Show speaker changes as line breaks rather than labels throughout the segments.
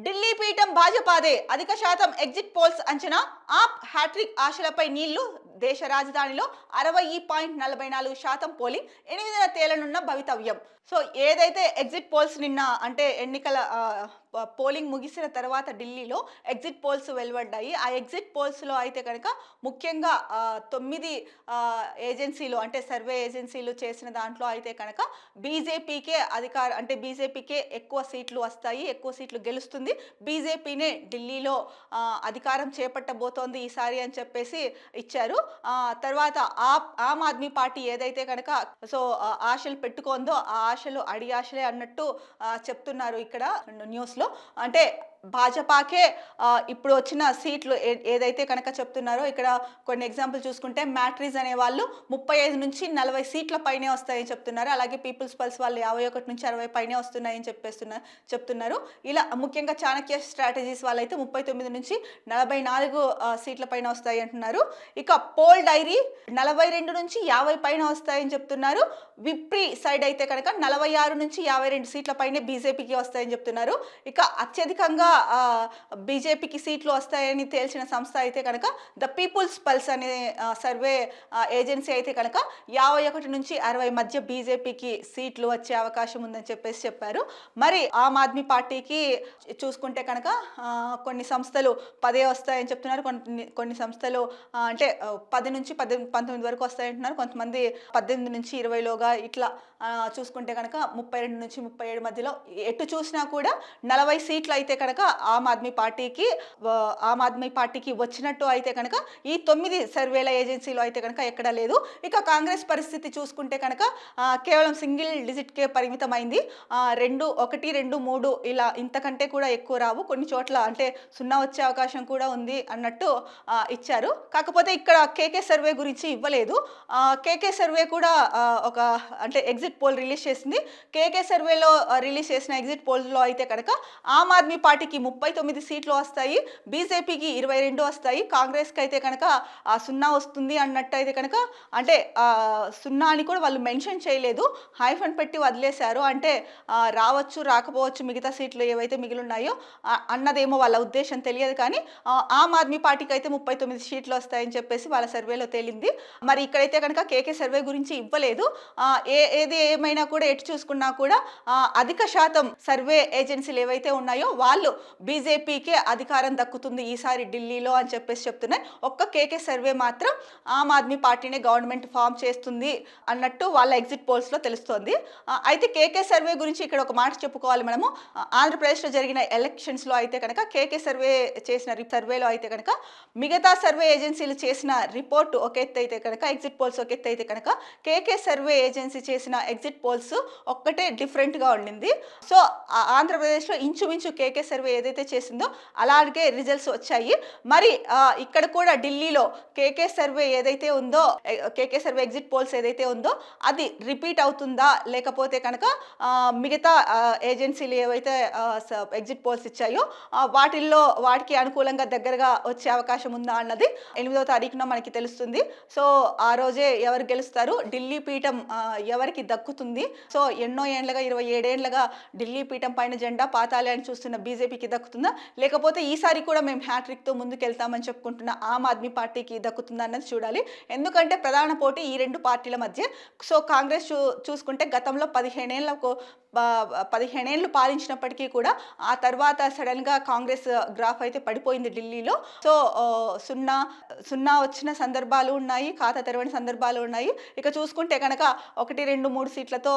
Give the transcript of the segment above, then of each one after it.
ఢిల్లీ పీఠం భాజపాదే అధిక శాతం ఎగ్జిట్ పోల్స్ అంచనా ఆప్ హ్యాట్రిక్ ఆశలపై నీళ్లు దేశ రాజధానిలో 60.44% పోలింగ్ 8న తేలనున్న భవితవ్యం. సో ఏదైతే ఎగ్జిట్ పోల్స్ నిన్న అంటే ఎన్నికల పోలింగ్ ముగిసిన తర్వాత ఢిల్లీలో ఎగ్జిట్ పోల్స్ వెలువడ్డాయి. ఆ ఎగ్జిట్ పోల్స్లో అయితే కనుక ముఖ్యంగా 9 ఏజెన్సీలు అంటే సర్వే ఏజెన్సీలు చేసిన దాంట్లో అయితే కనుక బీజేపీకే అంటే బీజేపీకే ఎక్కువ సీట్లు వస్తాయి, ఎక్కువ సీట్లు గెలుస్తుంది, బీజేపీనే ఢిల్లీలో అధికారం చేపట్టబోతోంది ఈసారి అని చెప్పేసి ఇచ్చారు. తర్వాత ఆమ్ ఆద్మీ పార్టీ ఏదైతే కనుక ఆశలు పెట్టుకోందో ఆ ఆశలు అడి ఆశలే అన్నట్టు చెప్తున్నారు ఇక్కడ న్యూస్లో. అంటే భాజపాకే ఇప్పుడు వచ్చిన సీట్లు ఏదైతే కనుక చెప్తున్నారో ఇక్కడ కొన్ని ఎగ్జాంపుల్ చూసుకుంటే మ్యాట్రీస్ అనే వాళ్ళు 35 నుంచి 40 సీట్ల పైనే వస్తాయని చెప్తున్నారు. అలాగే పీపుల్స్ పల్స్ వాళ్ళు 51 నుంచి 60 పైనే వస్తున్నాయని చెప్తున్నారు. ఇలా ముఖ్యంగా చాణక్య స్ట్రాటజీస్ వాళ్ళైతే 39 నుంచి 44 సీట్ల పైన వస్తాయి అంటున్నారు. ఇక పోల్ డైరీ 42 నుంచి 50 పైన వస్తాయని చెప్తున్నారు. విప్రీ సైడ్ అయితే కనుక 46 నుంచి 52 సీట్ల పైనే బీజేపీకి వస్తాయని చెప్తున్నారు. ఇక అత్యధికంగా బీజేపీకి సీట్లు వస్తాయని తేల్చిన సంస్థ అయితే కనుక ద పీపుల్స్ పల్స్ అనే సర్వే ఏజెన్సీ అయితే కనుక 51 నుంచి 60 మధ్య బీజేపీకి సీట్లు వచ్చే అవకాశం ఉందని చెప్పారు. మరి ఆమ్ ఆద్మీ పార్టీకి చూసుకుంటే కనుక కొన్ని సంస్థలు 10 వస్తాయని చెప్తున్నారు, కొన్ని సంస్థలు అంటే 10 నుంచి 19 వరకు వస్తాయంటున్నారు, కొంతమంది 18 నుంచి 20లోగా ఇట్లా చూసుకుంటే కనుక 32 నుంచి 37 మధ్యలో ఎటు చూసినా కూడా 40 సీట్లు అయితే కనుక ఆమ్ ఆద్మీ పార్టీకి వచ్చినట్టు అయితే కనుక ఈ 9 సర్వేల ఏజెన్సీలో అయితే కనుక ఎక్కడా లేదు. ఇక కాంగ్రెస్ పరిస్థితి చూసుకుంటే కనుక కేవలం సింగిల్ డిజిట్కే పరిమితమైంది. 1, 2, 3 ఇలా ఇంతకంటే కూడా ఎక్కువ రావు. కొన్ని చోట్ల అంటే 0 వచ్చే అవకాశం కూడా ఉంది అన్నట్టు ఇచ్చారు. కాకపోతే ఇక్కడ కేకే సర్వే గురించి ఇవ్వలేదు. కేకే సర్వే కూడా ఒక అంటే ఎగ్జిట్ పోల్ రిలీజ్ చేసింది. కేకే సర్వేలో రిలీజ్ చేసిన ఎగ్జిట్ పోల్లో అయితే కనుక ఆమ్ ఆద్మీ పార్టీకి 39 సీట్లు వస్తాయి, బీజేపీకి 22 వస్తాయి, కాంగ్రెస్కి అయితే కనుక 0 వస్తుంది అన్నట్టు అయితే కనుక అంటే 0 అని కూడా వాళ్ళు మెన్షన్ చేయలేదు, హైఫన్ పెట్టి వదిలేశారు. అంటే రావచ్చు రాకపోవచ్చు మిగతా సీట్లు ఏవైతే మిగిలిన్నాయో అన్నదేమో వాళ్ళ ఉద్దేశం తెలియదు. కానీ ఆమ్ ఆద్మీ పార్టీకి అయితే 39 సీట్లు వస్తాయని చెప్పేసి వాళ్ళ సర్వేలో తేలింది. మరి ఇక్కడైతే కనుక కేకే సర్వే గురించి ఇవ్వలేదు. ఏది ఏమైనా కూడా ఎటు చూసుకున్నా కూడా అధిక శాతం సర్వే ఏజెన్సీలు ఏవైతే ఉన్నాయో వాళ్ళు బీజేపీకే అధికారం దక్కుతుంది ఈసారి ఢిల్లీలో అని చెప్పేసి చెప్తున్నాయి. ఒక్క కేకే సర్వే మాత్రం ఆమ్ ఆద్మీ పార్టీనే గవర్నమెంట్ ఫామ్ చేస్తుంది అన్నట్టు వాళ్ళ ఎగ్జిట్ పోల్స్లో తెలుస్తోంది. అయితే కేకే సర్వే గురించి ఇక్కడ ఒక మాట చెప్పుకోవాలి మనము. ఆంధ్రప్రదేశ్లో జరిగిన ఎలక్షన్స్లో అయితే కనుక కేకే సర్వే చేసిన సర్వేలో అయితే కనుక మిగతా సర్వే ఏజెన్సీలు చేసిన రిపోర్ట్ ఒక ఎత్తు అయితే కనుక ఎగ్జిట్ పోల్స్ ఒక ఎత్తు అయితే కనుక కేకే సర్వే ఏజెన్సీ చేసిన ఎగ్జిట్ పోల్స్ ఒక్కటే డిఫరెంట్గా ఉండింది. సో ఆంధ్రప్రదేశ్లో ఇంచుమించు కేకే సర్వే ఏదైతే చేసిందో అలాగే రిజల్ట్స్ వచ్చాయి. మరి ఇక్కడ కూడా ఢిల్లీలో కేకే సర్వే ఏదైతే ఉందో, కేకే సర్వే ఎగ్జిట్ పోల్స్ ఏదైతే ఉందో అది రిపీట్ అవుతుందా, లేకపోతే కనుక మిగతా ఏజెన్సీలు ఏవైతే ఎగ్జిట్ పోల్స్ ఇచ్చాయో వాటికి అనుకూలంగా దగ్గరగా వచ్చే అవకాశం ఉందా అన్నది 8వ తారీఖున మనకి తెలుస్తుంది. సో ఆ రోజే ఎవరు గెలుస్తారు, ఢిల్లీ పీఠం ఎవరికి దక్కుతుంది, సో ఎన్నో ఏండ్లుగా 27 ఏండ్లుగా ఢిల్లీ పీఠం పైన జెండా పాతాలి అని చూస్తున్న బీజేపీకి దక్కుతుందా, లేకపోతే ఈసారి కూడా మేము హ్యాట్రిక్తో ముందుకెళ్తామని చెప్పుకుంటున్న ఆమ్ ఆద్మీ పార్టీకి దక్కుతుందా అన్నది చూడాలి. ఎందుకంటే ప్రధాన పోటీ ఈ 2 పార్టీల మధ్య. సో కాంగ్రెస్ చూసుకుంటే గతంలో 15 ఏళ్ళు పాలించినప్పటికీ కూడా ఆ తర్వాత సడన్గా కాంగ్రెస్ గ్రాఫ్ అయితే పడిపోయింది ఢిల్లీలో. సో 0 వచ్చిన సందర్భాలు ఉన్నాయి, ఖాతా తెరవని సందర్భాలు ఉన్నాయి. ఇక చూసుకుంటే కనుక 1, 2, 3 సీట్లతో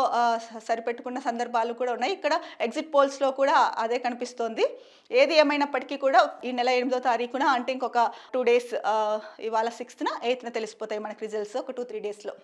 సరిపెట్టుకున్న సందర్భాలు కూడా ఉన్నాయి. ఇక్కడ ఎగ్జిట్ పోల్స్లో కూడా అదే కనిపిస్తోంది. ఏది ఏమైనప్పటికీ కూడా ఈ నెల 8వ తారీఖున అంటే ఇంకొక 2 డేస్, ఇవాళ 6న 8న తెలిసిపోతాయి మనకి రిజల్ట్స్, ఒక 2-3 డేస్లో.